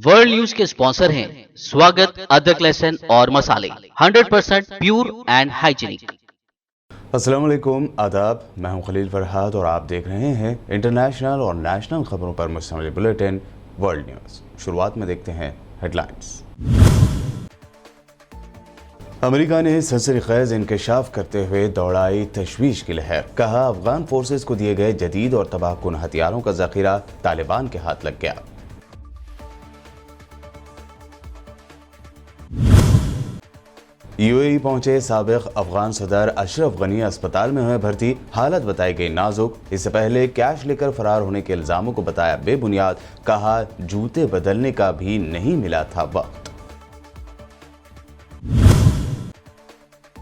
World news के sponsor हैं स्वागत, अदरक, लहसुन और मसाले 100% प्योर एंड हाइजीनिक। अस्सलाम वालेकुम, आदाब। मैं हूं खलील फरहाद और आप देख रहे हैं इंटरनेशनल और नेशनल खबरों पर मुश्तमिल बुलेटिन वर्ल्ड न्यूज़। शुरुआत में देखते हैं हेडलाइंस। अमेरिका ने सनसनीखेज इंकशाफ करते हुए दौड़ाई तशवीश की लहर। कहा, अफगान फोर्सेस को दिए गए जदीद और तबाहकुन हथियारों का जखीरा तालिबान के हाथ लग गया। यूएई पहुंचे साबिक अफगान सदर अशरफ गनी अस्पताल में हुए भर्ती। हालत बताई गई नाजुक। इससे पहले कैश लेकर फरार होने के इल्जामों को बताया बेबुनियाद। कहा, जूते बदलने का भी नहीं मिला था वक्त।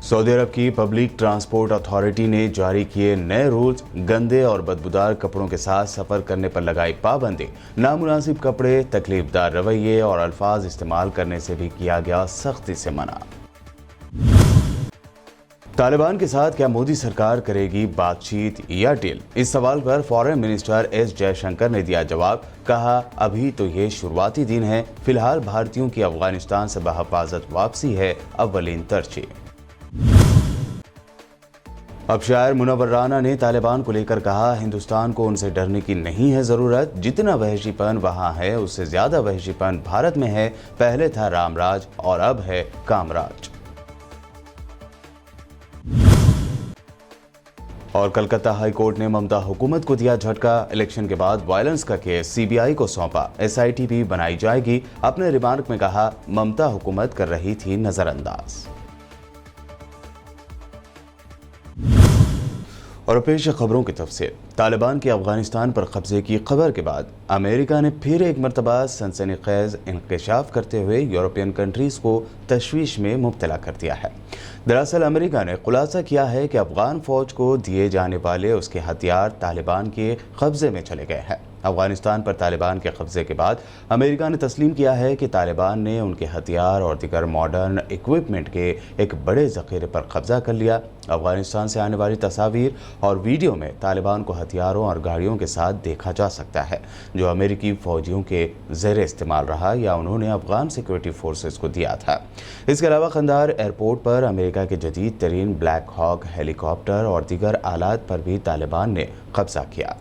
सऊदी अरब की पब्लिक ट्रांसपोर्ट अथॉरिटी ने जारी किए नए रूल्स। गंदे और बदबूदार कपड़ों के साथ सफर करने पर लगाई पाबंदी। नामुनासिब कपड़े, तकलीफदार रवैये और अल्फाज इस्तेमाल करने से भी किया गया सख्ती से मना। तालिबान के साथ क्या मोदी सरकार करेगी बातचीत या डील? इस सवाल पर फॉरेन मिनिस्टर एस जयशंकर ने दिया जवाब। कहा, अभी तो ये शुरुआती दिन है। फिलहाल भारतीयों की अफगानिस्तान से बहिफाजत वापसी है अव्वलीन तरजीह। अब शायर मुनव्वर राना ने तालिबान को लेकर कहा, हिंदुस्तान को उनसे डरने की नहीं है ज़रूरत। जितना वहशीपन वहाँ है उससे ज़्यादा वहशीपन भारत में है। पहले था रामराज और अब है कामराज। और कलकत्ता हाई कोर्ट ने ममता हुकूमत को दिया झटका। इलेक्शन के बाद वायलेंस का केस सीबीआई को सौंपा। एसआईटी भी बनाई जाएगी। अपने रिमार्क में कहा, ममता हुकूमत कर रही थी नजरअंदाज। और पेश खबरों की तफसील। तालिबान के अफगानिस्तान पर कब्जे की खबर के बाद अमेरिका ने फिर एक मरतबा सनसनीखेज इंकशाफ करते हुए यूरोपियन कंट्रीज को तशवीश में मुब्तला कर दिया है। दरअसल अमेरिका ने खुलासा किया है कि अफगान फौज को दिए जाने वाले उसके हथियार तालिबान के कब्जे में चले गए हैं। अफगानिस्तान पर तालिबान के कब्जे के बाद अमेरिका ने तस्लीम किया है कि तालिबान ने उनके हथियार और दीगर मॉडर्न इक्विपमेंट के एक बड़े ज़ख़ीरे पर कब्जा कर लिया। अफगानिस्तान से आने वाली तस्वीर और वीडियो में तालिबान को हथियारों और गाड़ियों के साथ देखा जा सकता है जो अमेरिकी फौजियों के ज़ेरे इस्तेमाल रहा या उन्होंने अफगान सिक्योरिटी फोर्सेस को दिया था। इसके अलावा कंदार एयरपोर्ट पर अमेरिका के जदीद तरीन ब्लैक हॉक हेलीकॉप्टर और दीगर आलात पर भी तालिबान ने कब्जा किया।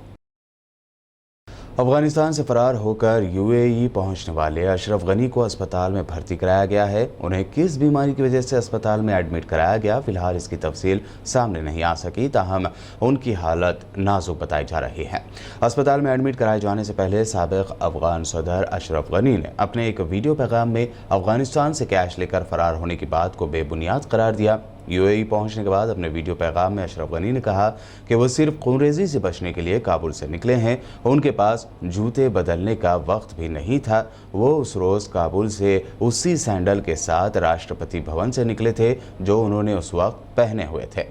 अफगानिस्तान से फरार होकर यूएई पहुंचने वाले अशरफ गनी को अस्पताल में भर्ती कराया गया है। उन्हें किस बीमारी की वजह से अस्पताल में एडमिट कराया गया, फिलहाल इसकी तफसील सामने नहीं आ सकी। ताहम उनकी हालत नाजुक बताई जा रही है। अस्पताल में एडमिट कराए जाने से पहले साबिक अफगान सदर अशरफ गनी ने अपने एक वीडियो पैगाम में अफगानिस्तान से कैश लेकर फरार होने की बात को बेबुनियाद करार दिया। यूएई पहुंचने के बाद अपने वीडियो पैगाम में अशरफ गनी ने कहा कि वो सिर्फ खूनरेजी से बचने के लिए काबुल से निकले हैं। उनके पास जूते बदलने का वक्त भी नहीं था। वो उस रोज़ काबुल से उसी सैंडल के साथ राष्ट्रपति भवन से निकले थे जो उन्होंने उस वक्त पहने हुए थे।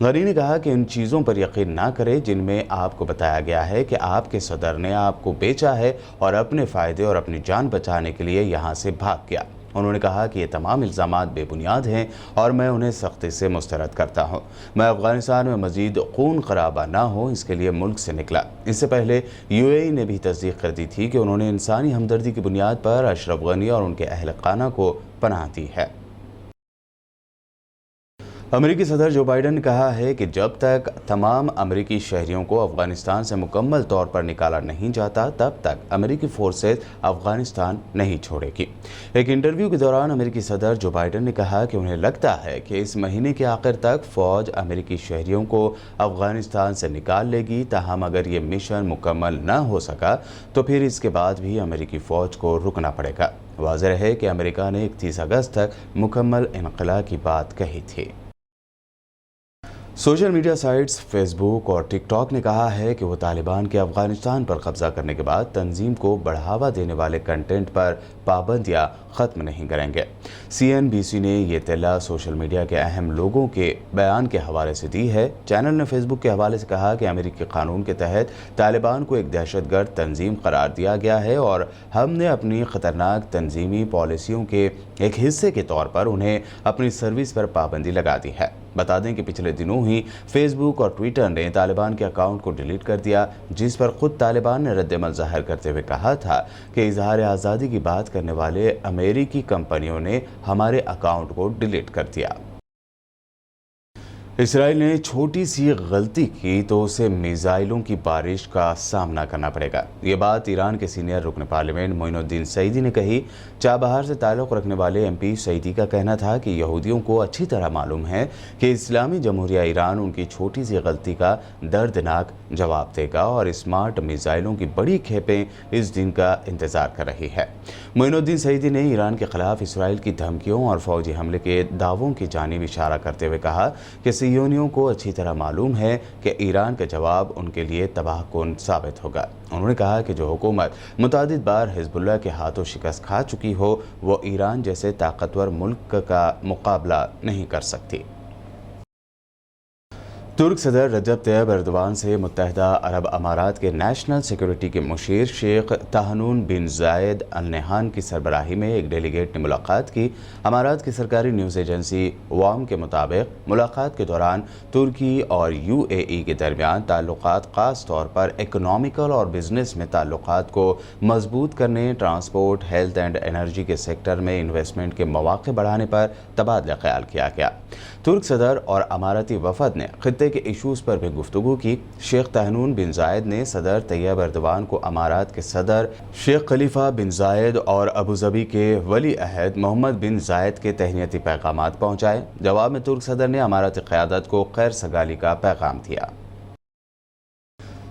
गनी ने कहा कि इन चीज़ों पर यकीन ना करें जिनमें आपको बताया गया है कि आपके सदर ने आपको बेचा है और अपने फ़ायदे और अपनी जान बचाने के लिए यहाँ से भाग गया। उन्होंने कहा कि ये तमाम इल्ज़ामात बेबुनियाद हैं और मैं उन्हें सख्ती से मुस्तरद करता हूँ। मैं अफ़गानिस्तान में मज़ीद खून खराबा ना हो इसके लिए मुल्क से निकला। इससे पहले यूएई ने भी तस्दीक कर दी थी कि उन्होंने इंसानी हमदर्दी की बुनियाद पर अशरफ गनी और उनके अहल खाना को पनाह दी है। अमेरिकी सदर जो बाइडन ने कहा है कि जब तक तमाम अमेरिकी शहरियों को अफगानिस्तान से मुकम्मल तौर पर निकाला नहीं जाता तब तक अमेरिकी फोर्सेस अफगानिस्तान नहीं छोड़ेगी। एक इंटरव्यू के दौरान अमेरिकी सदर जो बाइडन ने कहा कि उन्हें लगता है कि इस महीने के आखिर तक फ़ौज अमेरिकी शहरियों को अफगानिस्तान से निकाल लेगी। ताहम अगर ये मिशन मुकम्मल न हो सका तो फिर इसके बाद भी अमेरिकी फ़ौज को रुकना पड़ेगा। वाज़ेह है कि अमेरिका ने 31 अगस्त तक मुकम्मल इनक़ला की बात कही थी। सोशल मीडिया साइट्स फेसबुक और टिकटॉक ने कहा है कि वो तालिबान के अफगानिस्तान पर कब्जा करने के बाद तंजीम को बढ़ावा देने वाले कंटेंट पर पाबंदियां ख़त्म नहीं करेंगे। CNBC ने ये इत्तला सोशल मीडिया के अहम लोगों के बयान के हवाले से दी है। चैनल ने फेसबुक के हवाले से कहा कि अमेरिकी कानून के तहत तालिबान को एक दहशतगर्द तंजीम करार दिया गया है और हमने अपनी ख़तरनाक तंजीमी पॉलिसियों के एक हिस्से के तौर पर उन्हें अपनी सर्विस पर पाबंदी लगा दी है। बता दें कि पिछले दिनों ही फेसबुक और ट्विटर ने तालिबान के अकाउंट को डिलीट कर दिया, जिस पर खुद तालिबान ने रद्द-ए-अमल ज़ाहिर करते हुए कहा था कि इजहार आज़ादी की बात करने वाले अमेरिकी कंपनियों ने हमारे अकाउंट को डिलीट कर दिया। इसराइल ने छोटी सी गलती की तो उसे मिसाइलों की बारिश का सामना करना पड़ेगा। ये बात ईरान के सीनियर रुकन पार्लियामेंट मोइनुद्दीन सईदी ने कही। चाबहार से ताल्लुक़ रखने वाले एमपी सईदी का कहना था कि यहूदियों को अच्छी तरह मालूम है कि इस्लामी जमहूरिया ईरान उनकी छोटी सी गलती का दर्दनाक जवाब देगा और स्मार्ट मिसाइलों की बड़ी खेपें इस दिन का इंतज़ार कर रही है। मोइनुद्दीन सईदी ने ईरान के खिलाफ इसराइल की धमकियों और फौजी हमले के दावों की जानिब इशारा करते हुए कहा कि सियोनियों को अच्छी तरह मालूम है कि ईरान का जवाब उनके लिए तबाहकुन साबित होगा। उन्होंने कहा कि जो हुकूमत मुतादिद बार हिजबुल्लाह के हाथों शिकस्त खा चुकी हो वो ईरान जैसे ताकतवर मुल्क का मुकाबला नहीं कर सकती। तुर्क सदर रजब तैयब एर्दोगान से मुत्तहिदा अरब अमारात के नेशनल सिक्योरिटी के मुशीर शेख तहनून बिन जायद अल नहान की सरबराही में एक डेलीगेट ने मुलाकात की। अमारात की सरकारी न्यूज़ एजेंसी वाम के मुताबिक मुलाकात के दौरान तुर्की और यूएई के दरमियान ताल्लुकात ख़ास तौर पर इकनॉमिकल और बिजनेस में ताल्लुकात को मजबूत करने, ट्रांसपोर्ट, हेल्थ एंड एनर्जी के सेक्टर में इन्वेस्टमेंट के मौक़े बढ़ाने पर तबादला ख्याल किया गया। तुर्क सदर और अमाराती वफद ने खित्ते के इशूज़ पर भी गुफ्तगू की। शेख तहनून बिन जायद ने सदर तैयब एर्दोगान को अमारात के सदर शेख खलीफा बिन जायद और अबूजबी के वली अहद मोहम्मद बिन जायद के तहनीती पैगामात पहुँचाए। जवाब में तुर्क सदर ने अमाराती क़यादत को खैर सगाली का पैगाम दिया।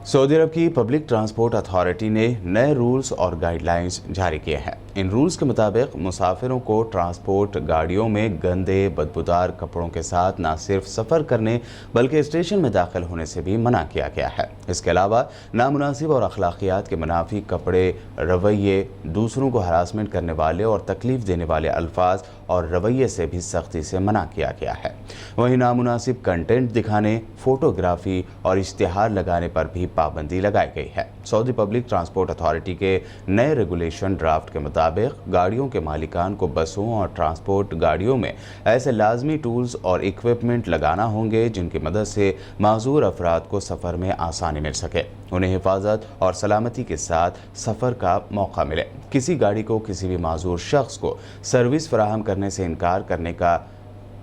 सऊदी अरब की पब्लिक ट्रांसपोर्ट अथॉरिटी ने नए रूल्स और गाइडलाइंस जारी किए हैं। इन रूल्स के मुताबिक मुसाफिरों को ट्रांसपोर्ट गाड़ियों में गंदे बदबूदार कपड़ों के साथ न सिर्फ सफ़र करने बल्कि स्टेशन में दाखिल होने से भी मना किया गया है। इसके अलावा नामुनासिब और अखलाकियात के मुनाफी कपड़े, रवैये, दूसरों को हरासमेंट करने वाले और तकलीफ देने वाले अल्फाज और रवैये से भी सख्ती से मना किया गया है। वहीं नामुनासिब कंटेंट दिखाने, फोटोग्राफी और इश्तिहार लगाने पर भी पाबंदी लगाई गई है। सऊदी पब्लिक ट्रांसपोर्ट अथॉरिटी के नए रेगुलेशन ड्राफ्ट के मुताबिक गाड़ियों के मालिकान को बसों और ट्रांसपोर्ट गाड़ियों में ऐसे लाजमी टूल्स और इक्विपमेंट लगाना होंगे जिनकी मदद से माजूर अफराद को सफ़र में आसानी मिल सके, उन्हें हिफाजत और सलामती के साथ सफ़र का मौका मिले। किसी गाड़ी को किसी भी माजूर शख्स को सर्विस फराहम करने से इनकार करने का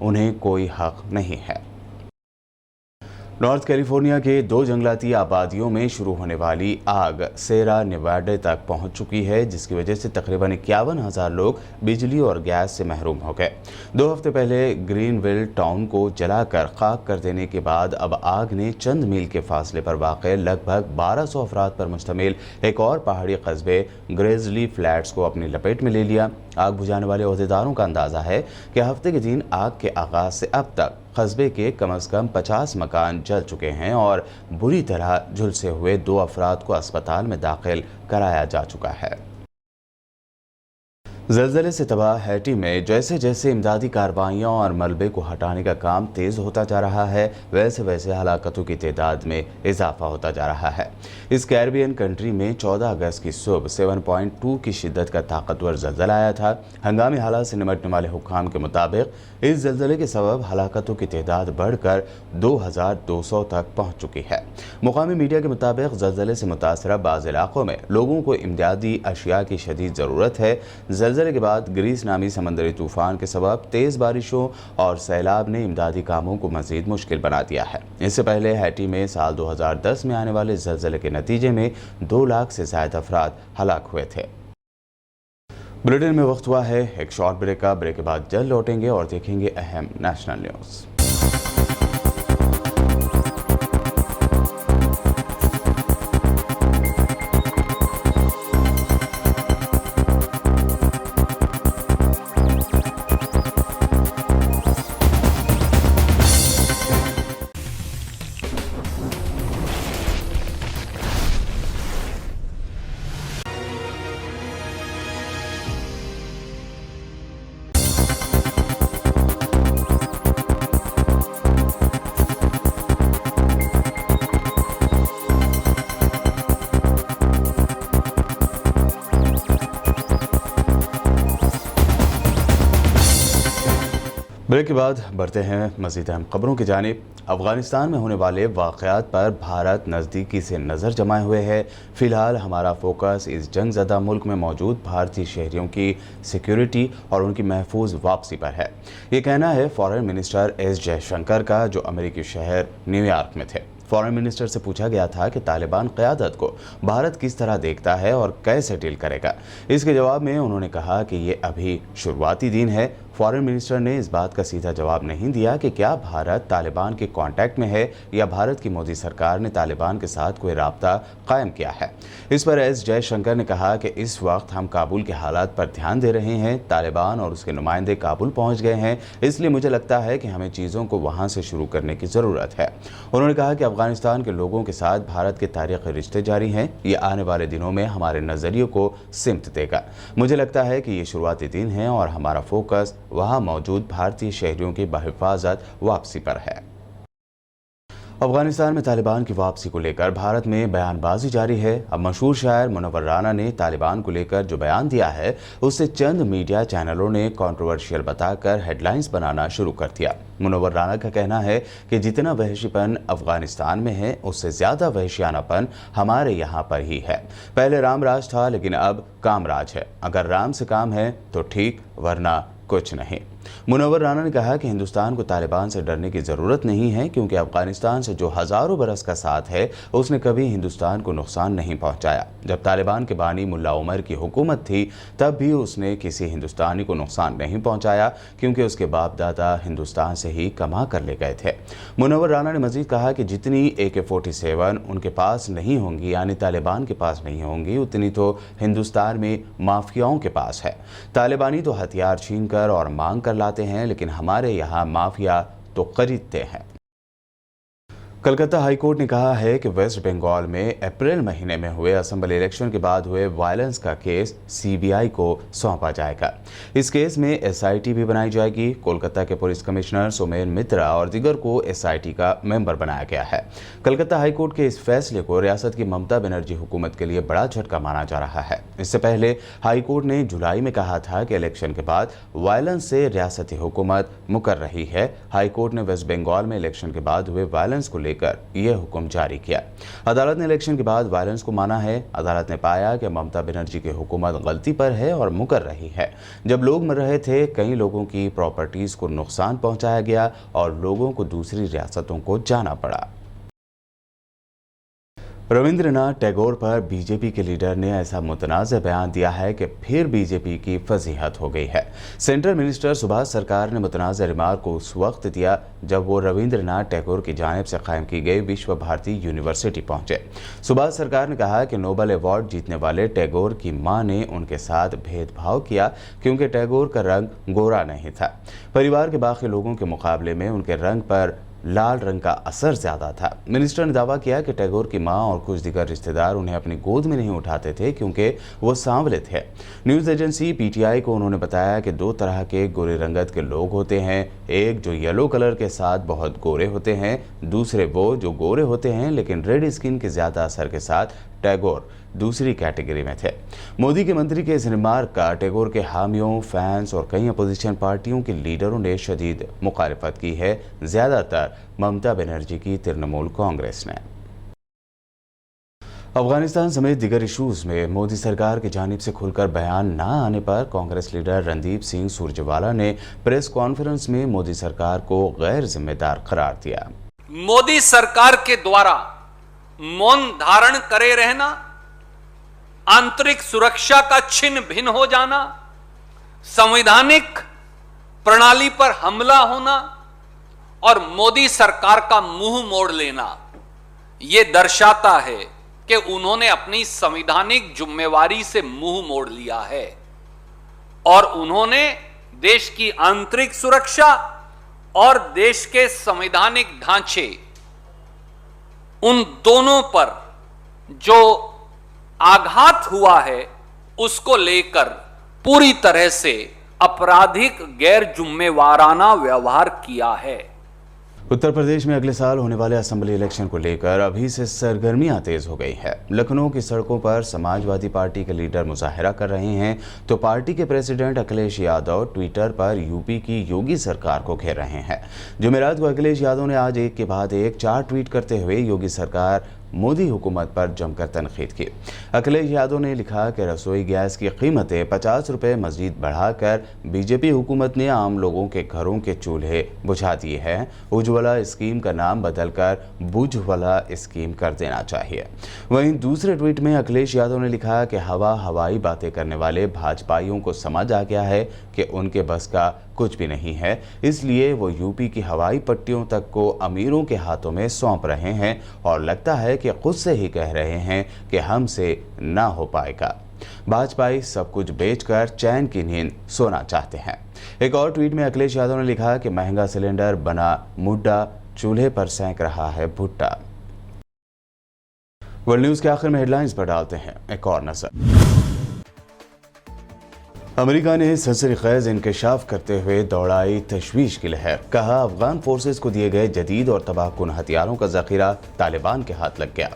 उन्हें कोई हक नहीं है। नॉर्थ कैलिफोर्निया के 2 जंगलाती आबादियों में शुरू होने वाली आग सेरा नेवाडा तक पहुंच चुकी है, जिसकी वजह से तकरीबन 51,000 लोग बिजली और गैस से महरूम हो गए। 2 हफ्ते पहले ग्रीनविल टाउन को जलाकर खाक कर देने के बाद अब आग ने चंद मील के फासले पर वाक़े लगभग 1200 अफराद पर मुश्तमिल एक और पहाड़ी कस्बे ग्रेजली फ्लैट्स को अपनी लपेट में ले लिया। आग बुझाने वाले अहदेदारों का अंदाज़ा है कि हफ्ते के दिन आग के आगाज़ से अब तक कस्बे के कम से कम 50 मकान जल चुके हैं और बुरी तरह झुलसे हुए 2 अफराद को अस्पताल में दाखिल कराया जा चुका है। ज़लज़ले से तबाह हैटी में जैसे जैसे इमदादी कार्रवाइयाँ और मलबे को हटाने का काम तेज़ होता जा रहा है, वैसे वैसे हलाकतों की तादाद में इजाफा होता जा रहा है। इस कैरिबियन कंट्री में 14 अगस्त की सुबह 7.2 की शिद्दत का ताकतवर ज़लज़ला आया था। हंगामी हालात से निमटने वाले हुक्काम के मुताबिक इस ज़लज़ले के सबब हलाकतों की तादाद बढ़कर 2200 तक पहुँच चुकी है। मुकामी मीडिया के मुताबिक ज़लज़ले से मुतासरा बाज़ इलाकों में लोगों को इमदादी अशिया की शदीद ज़रूरत है। ज़लज़ले के बाद ग्रीस नामी समंदरी तूफ़ान के सबब तेज़ बारिशों और सैलाब ने इमदादी कामों को मज़ीद मुश्किल बना दिया है। इससे पहले हैटी में साल 2010 में आने वाले ज़लज़ले के नतीजे में 2 लाख से ज़्यादा अफराद हलाक हुए थे। बुलेटिन में वक्त हुआ है एक शॉर्ट ब्रेक का। ब्रेक के बाद जल्द लौटेंगे और देखेंगे अहम नेशनल न्यूज़। ब्रेक के बाद बढ़ते हैं मज़ीद अहम खबरों की जानिब। अफगानिस्तान में होने वाले वाक़यात पर भारत नज़दीकी से नज़र जमाए हुए है। फ़िलहाल हमारा फोकस इस जंगज़दा मुल्क में मौजूद भारतीय शहरियों की सिक्योरिटी और उनकी महफूज वापसी पर है। ये कहना है फ़ॉरेन मिनिस्टर एस जयशंकर का, जो अमेरिकी शहर न्यूयॉर्क में थे। फ़ॉरेन मिनिस्टर से पूछा गया था कि तालिबान क़यादत को भारत किस तरह देखता है और कैसे डील करेगा। इसके जवाब में उन्होंने कहा कि ये अभी शुरुआती दिन है। फ़ॉरेन मिनिस्टर ने इस बात का सीधा जवाब नहीं दिया कि क्या भारत तालिबान के कांटेक्ट में है या भारत की मोदी सरकार ने तालिबान के साथ कोई राब्ता कायम किया है। इस पर एस जयशंकर ने कहा कि इस वक्त हम काबुल के हालात पर ध्यान दे रहे हैं। तालिबान और उसके नुमाइंदे काबुल पहुंच गए हैं, इसलिए मुझे लगता है कि हमें चीज़ों को वहां से शुरू करने की ज़रूरत है। उन्होंने कहा कि अफगानिस्तान के लोगों के साथ भारत के तारीख़ी रिश्ते जारी हैं। ये आने वाले दिनों में हमारे नज़रिए को सिमत देगा। मुझे लगता है कि ये शुरुआती दिन है और हमारा फोकस वहां मौजूद भारतीय शहरियों की बहिफाजत वापसी पर है। अफगानिस्तान में तालिबान की वापसी को लेकर भारत में बयानबाजी जारी है। अब मशहूर शायर मुनव्वर राना ने तालिबान को लेकर जो बयान दिया है, उससे चंद मीडिया चैनलों ने कंट्रोवर्शियल बताकर हेडलाइंस बनाना शुरू कर दिया। मुनव्वर राना का कहना है कि जितना वहशीपन अफगानिस्तान में है, उससे ज़्यादा वहशियानापन हमारे यहाँ पर ही है। पहले राम राज था, लेकिन अब कामराज है। अगर राम से काम है तो ठीक, वरना कुछ नहीं। मुनव्वर राना ने कहा कि हिंदुस्तान को तालिबान से डरने की ज़रूरत नहीं है, क्योंकि अफगानिस्तान से जो हज़ारों बरस का साथ है, उसने कभी हिंदुस्तान को नुकसान नहीं पहुंचाया। जब तालिबान के बानी मुल्ला उमर की हुकूमत थी, तब भी उसने किसी हिंदुस्तानी को नुकसान नहीं पहुंचाया, क्योंकि उसके बाप दादा हिंदुस्तान से ही कमा कर ले गए थे। मुनव्वर राना ने मजीद कहा कि जितनी AK-47 उनके पास नहीं होंगी, यानी तालिबान के पास नहीं होंगी, उतनी तो हिंदुस्तान में माफियाओं के पास है। तालिबानी तो हथियार छीन कर और मांग कर लाते हैं, लेकिन हमारे यहाँ माफिया तो खरीदते हैं। कलकत्ता हाईकोर्ट ने कहा है कि वेस्ट बंगाल में अप्रैल महीने में हुए असेंबली इलेक्शन के बाद हुए वायलेंस का केस CBI को सौंपा जाएगा। इस केस में SIT भी बनाई जाएगी। कोलकाता के पुलिस कमिश्नर सोमेन मित्रा और दिगर को SIT का मेंबर बनाया गया है। कलकत्ता हाईकोर्ट के इस फैसले को रियासत की ममता बनर्जी हुकूमत के लिए बड़ा झटका माना जा रहा है। इससे पहले हाईकोर्ट ने जुलाई में कहा था कि इलेक्शन के बाद वायलेंस से रियासती हुकूमत मुकर रही है। हाईकोर्ट ने वेस्ट बंगाल में इलेक्शन के बाद हुए वायलेंस को कर यह हुक्म जारी किया। अदालत ने इलेक्शन के बाद वायलेंस को माना है। अदालत ने पाया कि ममता बनर्जी की हुकूमत गलती पर है और मुकर रही है। जब लोग मर रहे थे, कई लोगों की प्रॉपर्टीज को नुकसान पहुंचाया गया और लोगों को दूसरी रियासतों को जाना पड़ा। रविंद्रनाथ टैगोर पर बीजेपी के लीडर ने ऐसा मुतनाज़ बयान दिया है कि फिर बीजेपी की फजीहत हो गई है। सेंट्रल मिनिस्टर सुभाष सरकार ने मुतनाज़ रिमार्क को उस वक्त दिया जब वो रविंद्रनाथ टैगोर की जानिब से कायम की गई विश्व भारती यूनिवर्सिटी पहुंचे। सुभाष सरकार ने कहा कि नोबेल अवार्ड जीतने वाले टैगोर की मां ने उनके साथ भेदभाव किया, क्योंकि टैगोर का रंग गोरा नहीं था। परिवार के बाकी लोगों के मुकाबले में उनके रंग पर लाल रंग का असर ज्यादा था। मिनिस्टर ने दावा किया कि टैगोर की मां और कुछ दीगर रिश्तेदार उन्हें अपनी गोद में नहीं उठाते थे, क्योंकि वो सांवले थे। न्यूज़ एजेंसी PTI को उन्होंने बताया कि दो तरह के गोरे रंगत के लोग होते हैं, एक जो येलो कलर के साथ बहुत गोरे होते हैं, दूसरे वो जो गोरे होते हैं लेकिन रेड स्किन के ज्यादा असर के साथ। टैगोर दूसरी कैटेगरी में थे। मोदी के मंत्री के इस रिमार्क का टैगोर के हामियों, फैंस और कई अपोजिशन पार्टियों के लीडरों ने शदीद मुखालिफत की है, ज्यादातर ममता बनर्जी की तृणमूल कांग्रेस ने। अफगानिस्तान समेत दिगर इशूज़ में मोदी सरकार की जानिब से खुलकर बयान न आने पर कांग्रेस लीडर रणदीप सिंह सुरजेवाला ने प्रेस कॉन्फ्रेंस में मोदी सरकार को गैर जिम्मेदार करार दिया। मोदी सरकार के द्वारा मौन धारण करे रहना, आंतरिक सुरक्षा का छिन्न भिन्न हो जाना, संवैधानिक प्रणाली पर हमला होना और मोदी सरकार का मुंह मोड़ लेना, यह दर्शाता है कि उन्होंने अपनी संवैधानिक जिम्मेवारी से मुंह मोड़ लिया है और उन्होंने देश की आंतरिक सुरक्षा और देश के संवैधानिक ढांचे, उन दोनों पर जो आघात हुआ है उसको लेकर पूरी तरह से आपराधिक गैर जिम्मेवाराना व्यवहार किया है। उत्तर प्रदेश में अगले साल होने वाले असेंबली इलेक्शन को लेकर अभी से सरगर्मियां तेज हो गई है। लखनऊ की सड़कों पर समाजवादी पार्टी के लीडर मुजाहिरा कर रहे हैं तो पार्टी के प्रेसिडेंट अखिलेश यादव ट्विटर पर यूपी की योगी सरकार को घेर रहे हैं। जुमेरात को अखिलेश यादव ने आज एक के बाद एक 4 ट्वीट करते हुए योगी सरकार मोदी हुकूमत पर जमकर तनकीद की। अखिलेश यादव ने लिखा कि रसोई गैस की कीमतें 50 रुपये मजीद बढ़ाकर बीजेपी हुकूमत ने आम लोगों के घरों के चूल्हे बुझा दिए हैं। उज्ज्वला स्कीम का नाम बदलकर बुझवाला स्कीम कर देना चाहिए। वहीं दूसरे ट्वीट में अखिलेश यादव ने लिखा कि हवाई बातें करने वाले भाजपाइयों को समझ आ गया है कि उनके बस का कुछ भी नहीं है, इसलिए वो यूपी की हवाई पट्टियों तक को अमीरों के हाथों में सौंप रहे हैं और लगता है कि खुद से ही कह रहे हैं कि हमसे ना हो पाएगा। भाजपाई सब कुछ बेचकर चैन की नींद सोना चाहते हैं। एक और ट्वीट में अखिलेश यादव ने लिखा कि महंगा सिलेंडर बना मुद्दा, चूल्हे पर सेंक रहा है भुट्टा। वर्ल्ड न्यूज के आखिर में हेडलाइंस पर डालते हैं एक और नजर। अमेरिका ने सनसनीखेज इंकशाफ करते हुए दौड़ाई तशवीश की लहर। कहा अफगान फोर्सेस को दिए गए जदीद और तबाहकुन हथियारों का जखीरा तालिबान के हाथ लग गया।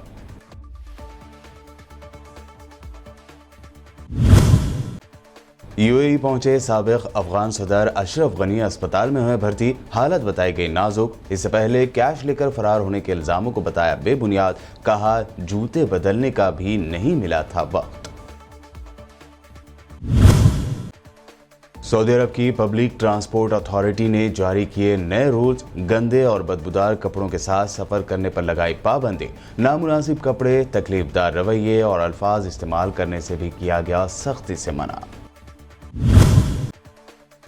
यूएई पहुंचे साबिक अफगान सदर अशरफ गनी अस्पताल में हुए भर्ती, हालत बताई गई नाजुक। इससे पहले कैश लेकर फरार होने के इल्जामों को बताया बेबुनियाद। कहा जूते बदलने का भी नहीं मिला था वक्त। सऊदी अरब की पब्लिक ट्रांसपोर्ट अथॉरिटी ने जारी किए नए रूल्स। गंदे और बदबूदार कपड़ों के साथ सफर करने पर लगाई पाबंदी। नामुनासिब कपड़े, तकलीफदार रवैये और अल्फाज इस्तेमाल करने से भी किया गया सख्ती से मना।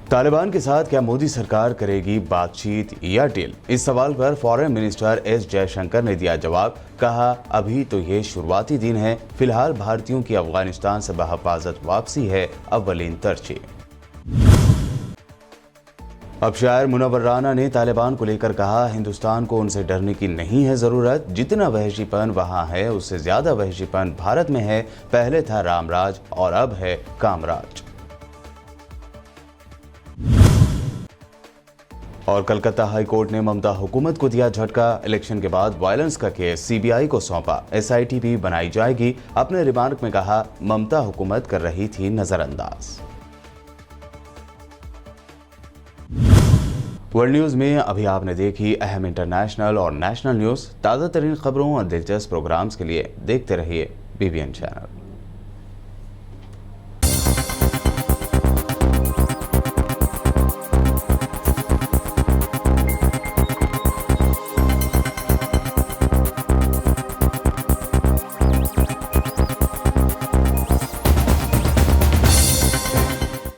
तालिबान के साथ क्या मोदी सरकार करेगी बातचीत या डील? इस सवाल पर फॉरेन मिनिस्टर एस जयशंकर ने दिया जवाब। कहा अभी तो ये शुरुआती दिन है, फिलहाल भारतीयों की अफगानिस्तान से बहिफाजत वापसी है अव्वलीन तरजीह। अब शायर मुनव्वर राना ने तालिबान को लेकर कहा हिंदुस्तान को उनसे डरने की नहीं है जरूरत। जितना वहशीपन वहां है उससे ज्यादा वहशीपन भारत में है। पहले था रामराज और अब है कामराज। और कलकत्ता हाई कोर्ट ने ममता हुकूमत को दिया झटका। इलेक्शन के बाद वायलेंस का केस सीबीआई को सौंपा। एसआईटी भी बनाई जाएगी। अपने रिमार्क में कहा ममता हुकूमत कर रही थी नजरअंदाज। वर्ल्ड न्यूज में अभी आपने देखी अहम इंटरनेशनल और नेशनल न्यूज। ताज़ा तरीन खबरों और दिलचस्प प्रोग्राम्स के लिए देखते रहिए BBN चैनल।